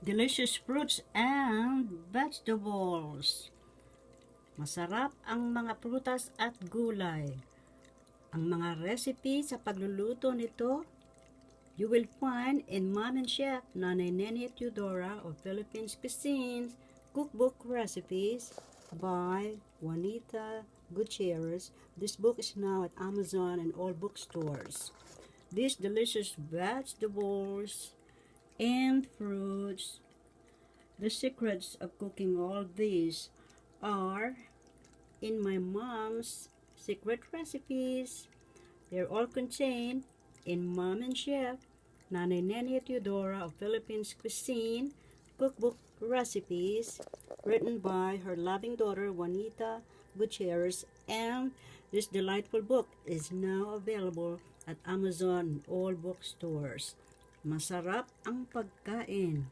delicious fruits and vegetables. Masarap ang mga prutas at gulay. Ang mga recipe sa pagluluto nito, you will find in Mom and Chef Nanay Nene Teodora of Philippines Cuisines Cookbook Recipes by Juanita Gutierrez. This book is now at Amazon and all bookstores. These delicious vegetables and fruits, the secrets of cooking all these are in my mom's secret recipes. They're all contained in Mom and Chef Nanay Nene Teodora of Philippines Cuisine Cookbook Recipes, written by her loving daughter Juanita Gutierrez, and this delightful book is now available at Amazon and all bookstores. Masarap ang pagkain.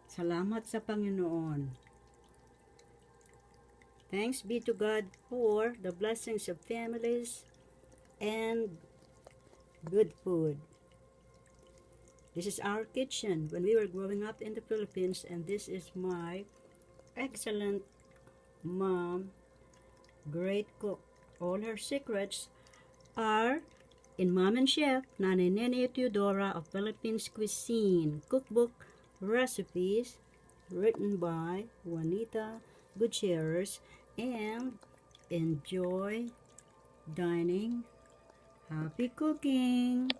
Salamat sa Panginoon. Thanks be to God for the blessings of families and good food. This is our kitchen when we were growing up in the Philippines, and this is my excellent mom, great cook. All her secrets are in Mom and Chef Nanay Nene Teodora of Philippines Cuisine Cookbook Recipes, written by Juanita Gutierrez, and enjoy dining. Happy cooking!